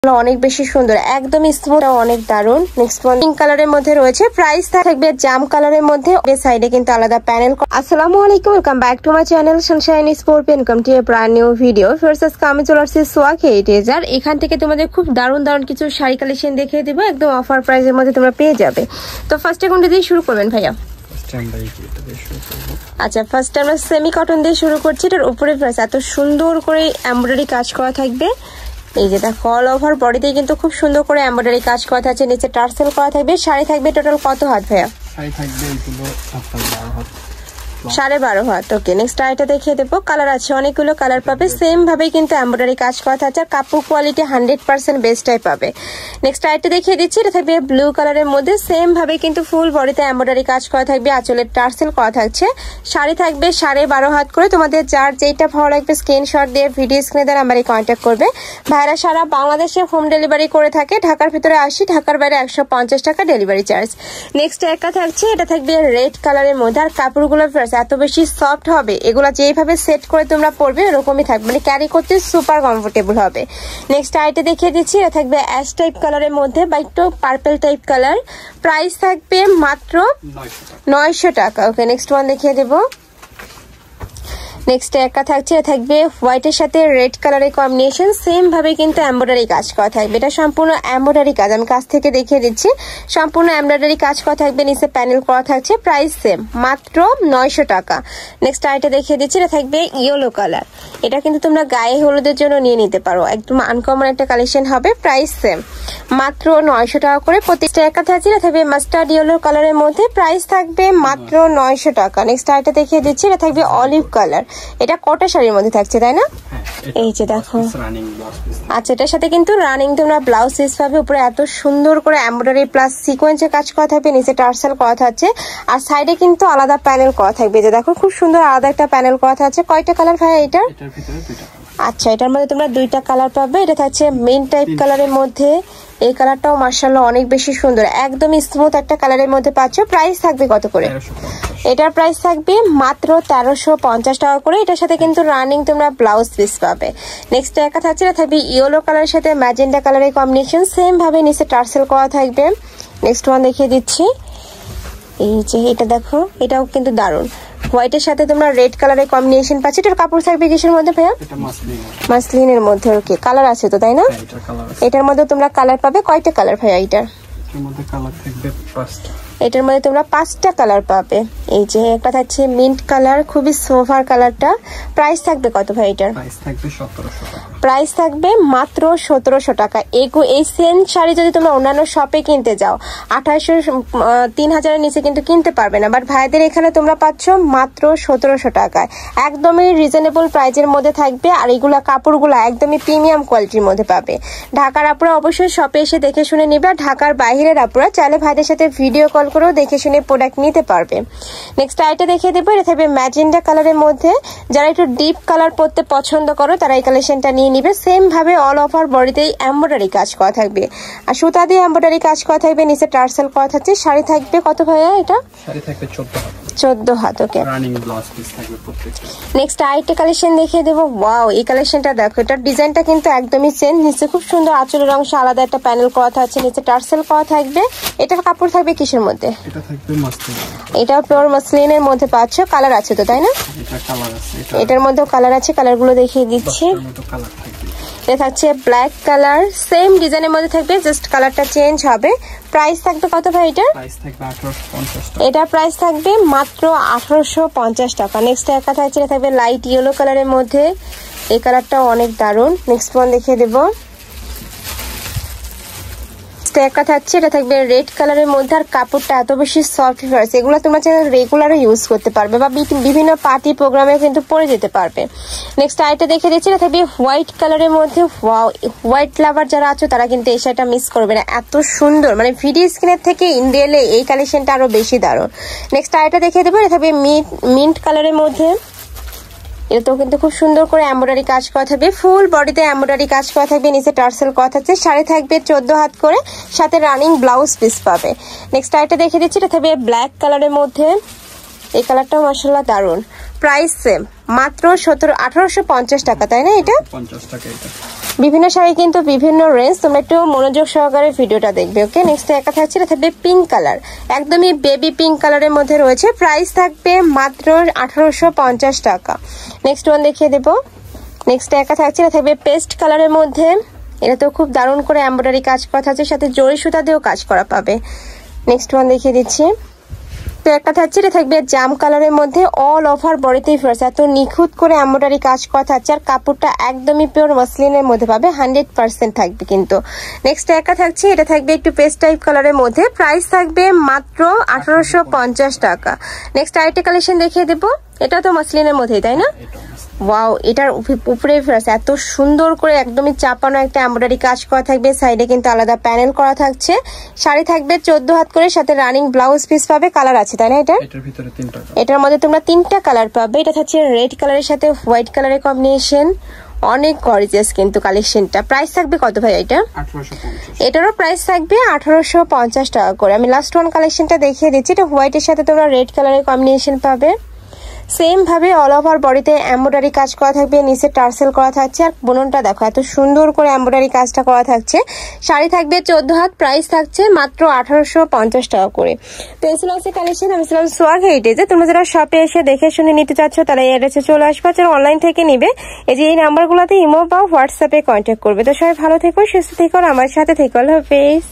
অনেক বেশি সুন্দর, একদম স্মুথ, অনেক দারুন। নেক্সট ওয়ান পিঙ্ক কালারের মধ্যে রয়েছে, প্রাইস থাকবে জাম কালারের মধ্যে, সাইডে কিন্তু আলাদা প্যানেল। আসসালামু আলাইকুম, welcome back to my channel Sunshine sport, welcome to A brand new video. First আজকে আমি চলে আসছি সোয়াক হেরিটেজ, আর এখান থেকে তোমাদের খুব দারুণ দারুণ কিছু শাড়ি কালেকশন দেখিয়ে দেবো, একদম অফার প্রাইসের মধ্যে তোমরা পেয়ে যাবে। তো ফার্স্টে কোনটা দিয়ে শুরু করবেন ভাইয়া? আচ্ছা, ফার্স্ট আমরা সেমি কটন দিয়ে শুরু করছি। এটার উপরে প্রাইস এত সুন্দর করে এমব্রয়ডারি কাজ করা থাকবে। এই যে দেখো, অল ওভার বডিতে কিন্তু খুব সুন্দর করে এমব্রয়ডারি কাজ করা থাকছে, নিচে টার্সেল করা থাকবে। শাড়ি থাকবে টোটাল কত হাত ভাইয়া? শাড়ি থাকবে এগুলো আপনার 12 হাত, 12.5 হাত। ওকে, নেক্সট আইটা দেখিয়ে দেবো। কালার আছে অনেকগুলো, কালার পাবে সেম ভাবেই কিন্তু এমব্রয়ডারি কাজ করা থাকছে, আর কাপড় কোয়ালিটি 100% বেস্টটাই পাবে। নেক্সট আইটা দেখিয়ে দিচ্ছি, এটা থাকবে ব্লু কালারের মধ্যে, সেম ভাবে কিন্তু ফুল বডিতে এমব্রয়ডারি কাজ করা থাকবে, আঁচলের টার্সেল করা থাকছে। শাড়ি থাকবে 12.5 হাত করে। তোমাদের যার যেটা ভালো লাগবে স্ক্রিনশট দিয়ে ভিডিও স্ক্রিনে দেওয়া নাম্বারে কন্ট্যাক্ট করবে। ভাইরা সারা বাংলাদেশে হোম ডেলিভারি করে থাকে, ঢাকার ভিতরে 80, ঢাকার বাইরে 150 টাকা ডেলিভারি চার্জ। নেক্সট একটা থাকছে, এটা থাকবে রেড কালারের মধ্যে, আর কাপড়গুলো এত বেশি সফট হবে, এগুলা যেইভাবে সেট করে তোমরা পরবে এরকমই থাকবে, মানে ক্যারি করতে সুপার কমফোর্টেবল হবে। নেক্সট আইটা দেখিয়ে দিচ্ছি, এটা থাকবে অ্যাশ টাইপ কালারের মধ্যে বা একটু পার্পল টাইপ কালার, প্রাইস থাকবে মাত্র 900 টাকা। ওকে, নেক্সট ওয়ান দেখিয়ে দেবো। নেক্সট একটা থাকছে, থাকবে হোয়াইটের সাথে রেড কালারের কম্বিনেশন, সেম ভাবে কিন্তু এমব্রয়ডারি কাজ করা থাকবে। এটা সম্পূর্ণ এমব্রয়ডারি কাজ, আমি কাছ থেকে দেখিয়ে দিচ্ছি। সম্পূর্ণ এমব্রয়ডারি কাজ করা থাকবে, নিচে প্যানেল করা থাকছে, প্রাইস সেম মাত্র 900 টাকা। নেক্সট আইটা দেখিয়ে দিচ্ছি, এটা থাকবে ইয়েলো কালার। এটা কিন্তু তোমরা গায়ে হলুদের জন্য নিয়ে নিতে পারো, একদম আনকমন একটা কালেকশন হবে, প্রাইস সেম মাত্র 900 টাকা করে। প্রত্যেকটা একটা থাকছে, এটা থাকবে মাস্টার্ড ইয়েলো কালারের মধ্যে, প্রাইস থাকবে মাত্র 900 টাকা। নেক্সট আইটা দেখিয়ে দিচ্ছি, এটা থাকবে অলিভ কালার। এটা কটা শাড়ির মধ্যে থাকছে তাই না? এই যে দেখো, আচ্ছা এটার সাথে কিন্তু রানিং তোমরা ব্লাউজ পিস পাবে, উপরে এত সুন্দর করে এমব্রয়ডারি প্লাস সিকোয়েন্সে কাজ করা থাকবে, নিচে টার্সেল করা থাকছে, আর সাইডে কিন্তু আলাদা প্যানেল করা থাকবে। যে দেখো, খুব সুন্দর আলাদা একটা প্যানেল করা থাকছে। কয়টা কালার ভাই এটার? আচ্ছা, এটার মধ্যে তোমরা 2টা কালার পাবে। এটা থাকছে মেইন টাইপ কালারের মধ্যে, এই কালারটাও মাশাআল্লাহ অনেক বেশি সুন্দর, একদম স্মুথ একটা কালারের মধ্যে পাচ্ছ। প্রাইস থাকবে কত করে? এটার প্রাইস থাকবে মাত্র 1350 টাকা করে। এটার সাথে কিন্তু রানিং তোমরা ব্লাউজ পিস পাবে। নেক্সট একটা থাকছে, এটা থাকবে ইয়েলো কালারের সাথে ম্যাজেন্ডা কালারের কম্বিনেশন, সেম ভাবে নিচে টার্সেল করা থাকবে। নেক্সট ওয়ান দেখিয়ে দিচ্ছি, এই যে এটা দেখো, এটাও কিন্তু দারুণ, হোয়াইটের সাথে তোমরা রেড কালারের কম্বিনেশন পাচ্ছ। এটার কাপড় থাকবে কিসের মধ্যে ভাইয়া? মাসলিনের মধ্যে। ওকে, কালার আছে তো তাই না? এটার মধ্যে তোমরা কালার পাবে। কয়টা কালার ভাইয়া এটার? এটার মধ্যে তোমরা 5টা কালার পাবে। এই যে একটা থাকছে মিন্ট কালার, খুবই সোভার কালারটা। প্রাইস থাকবে কত ভাই এটার? প্রাইস থাকবে মাত্র 1700 টাকা। এই সেম শাড়ি যদি তোমরা অন্যান্য শপে কিনতে যাও 2800 3000 এর নিচে কিন্তু কিনতে পারবে না, বাট ভাইদের এখানে তোমরা পাচ্ছ মাত্র 1700 টাকায়, একদমই রিজনেবল প্রাইজের মধ্যে থাকবে। আর এইগুলা কাপড়গুলো একদমই প্রিমিয়াম কোয়ালিটির মধ্যে পাবে। ঢাকার আপুরা অবশ্যই শপে এসে দেখে শুনে নিবে, আর ঢাকার বাইরের আপুরা চাইলে ভাইদের সাথে ভিডিও কল করেও দেখে শুনে প্রোডাক্ট নিতে পারবে। নেক্সট আইটা দেখিয়ে দেবো, এটা থাকবে ম্যাজেন্ডা কালারের মধ্যে। যারা একটু ডিপ কালার পরতে পছন্দ করো তারা এই কালেকশনটা নিয়ে নিবে। সেম ভাবে অল ওভার বডিতেই এমব্রয়ডারি কাজ করা থাকবে, আর সুতা দিয়ে এমব্রয়ডারি কাজ করা থাকবে, নিচে টার্সেল করা থাকছে। শাড়ি থাকবে কত ভাইয়া এটা? শাড়ি থাকবে 14 হাত। ওকে, রানিং ব্লাউজ পিস থাকবে প্রত্যেকটা। নেক্সট আইটা কালেকশন দেখিয়ে দেবো। ওয়াও, এই কালেকশনটা দেখো, এটার ডিজাইনটা কিন্তু একদমই চেঞ্জ। নিচে খুব সুন্দর আঁচলের অংশে আলাদা একটা প্যানেল করা থাকছে, নিচে টার্সেল করা থাকবে। এটার কাপড় থাকবে কিসের মধ্যে? এটা থাকবে মাসলিন। এটা পিওর মাসলিনের মধ্যে পাচ্ছ। কালার আছে তো তাই না? এটা কালার আছে, এটার মধ্যেও কালার আছে, কালারগুলো দেখিয়ে দিচ্ছি। এটা থাকছে ব্ল্যাক কালার, সেম ডিজাইনের মধ্যে থাকবে, জাস্ট কালারটা চেঞ্জ হবে। প্রাইস থাকবে কত ভাই এটা? প্রাইস থাকবে 1850 টাকা। এটার প্রাইস থাকবে মাত্র 1850 টাকা। নেক্সট একটা থাকছে, এটা থাকবে লাইট ইয়েলো কালারের মধ্যে, এই কালারটাও অনেক দারুণ। নেক্সট ওয়ান দেখিয়ে দেবো। একটা থাকছে, এটা থাকবে রেড কালারের মধ্যে, আর কাপড়টা এত বেশি সফট ফিভার্স, এগুলো তোমরা চাইলে রেগুলারও ইউজ করতে পারবে বা বিভিন্ন পার্টি প্রোগ্রামে কিন্তু পরে যেতে পারবে। নেক্সট আইটা দেখে দিচ্ছি, এটা থাকবে হোয়াইট কালারের মধ্যে। ওয়াও, হোয়াইট লাভার যারা আছো তারা কিন্তু এই শাড়িটা মিস করবে না, এত সুন্দর, মানে ভিডিও স্ক্রিনের থেকে ইন রিয়েলে এই কালেকশনটা আরো বেশি দারুণ। নেক্সট আইটা দেখে দেবো, এটা থাকবে মিন্ট কালারের মধ্যে। এটাও কিন্তু খুব সুন্দর করে এমব্রয়ডারি কাজ করা থাকবে, ফুল বডিতে এমব্রয়ডারি কাজ করা থাকবে, নিচে টার্সেল করা থাকছে। শাড়ি থাকবে 14 হাত করে, সাথে রানিং ব্লাউজ পিস পাবে। নেক্সট আইটা দেখে দিচ্ছি, এটা থাকবে ব্ল্যাক কালারের মধ্যে, এই কালারটাও মাশাআল্লাহ দারুণ। প্রাইস সেম মাত্র 1850 টাকা, তাই না? এটা 50 টাকা। এটা বিভিন্ন শাড়ি কিন্তু বিভিন্ন রেঞ্জ, তোমরা একটু মনোযোগ সহকারে ভিডিওটা দেখবে। ওকে, নেক্সট একা থাকছে, এটা থাকবে পিঙ্ক কালার, একদমই বেবি পিঙ্ক কালারের মধ্যে রয়েছে। প্রাইস থাকবে মাত্র 1850 টাকা। নেক্সট ওয়ান দেখিয়ে দেবো। নেক্সট একা থাকছে, এটা থাকবে পেস্ট কালারের মধ্যে। এটা তো খুব দারুণ করে এমব্রয়ডারি কাজ করা থাকছে, সাথে জরি সুতা দিয়েও কাজ করা পাবে। নেক্সট ওয়ান দেখিয়ে দিচ্ছি। তো একটা থাকছে, এটা থাকবে জাম কালারের মধ্যে, অল ওভার বডিতেই ফ্লাস, এত নিখুঁত করে এমব্রয়ডারি কাজ করা থাকছে। আর কাপড়টা একদমই পিওর মসলিনের মধ্যে পাবে, 100% থাকবে কিন্তু। নেক্সট একটা থাকছে, এটা থাকবে একটু পেস্ট টাইপ কালারের মধ্যে। প্রাইস থাকবে মাত্র 1850 টাকা। নেক্সট আরেকটা কালেকশন দেখিয়ে দেবো, এটা তো মসলিনের মধ্যেই, তাই না? ওয়াও, এটার উপরে এত সুন্দর করে একদমই চাপানো একটা এমব্রয়ডারি কাজ করা থাকবে। সাইডে কিন্তু আলাদা প্যানেল করা থাকছে। শাড়ি থাকবে 14 হাত করে, সাথে রানিং ব্লাউজ পিস পাবে। কালার আছে, তাই না? এটার ভিতরে 3টা, এটার মধ্যে তোমরা 3টা কালার পাবে। এটা থাকছে রেড কালারের সাথে হোয়াইট কালারের কম্বিনেশন, অনেক গর্জিয়াস কিন্তু কালেকশনটা। প্রাইস থাকবে কত ভাই এটা? 1850। এটারও প্রাইস থাকবে 1850 টাকা করে। আমি লাস্ট ওয়ান কালেকশনটা দেখিয়ে দিচ্ছি। এটা হোয়াইটের সাথে তোমরা রেড কালারের কম্বিনেশন পাবে। সেম ভাবে অল ওভার বডিতে এমব্রয়ডারি কাজ করা থাকবে, নিচে টার্সেল করা থাকছে। আর বোনটা দেখো এত সুন্দর করে এমব্রয়ডারি কাজটা করা থাকছে। শাড়ি থাকবে 14 হাত, প্রাইস থাকছে মাত্র 1850 টাকা করে। তো এই ছিল কালেকশন। আমি ছিলাম সোয়াগ হেরিটেজে। তোমরা যারা শপে এসে দেখে শুনে নিতে চাচ্ছ তারা এই অ্যাড্রেসে চলে আসবে। যারা অনলাইন থেকে নিবে এই যে এই নাম্বারগুলোতে ইমো বা হোয়াটসঅ্যাপে কন্ট্যাক্ট করবে। তো সবাই ভালো থেকো, সুস্থ থেকো, আমার সাথে থেকো। আল্লাহ হাফেজ।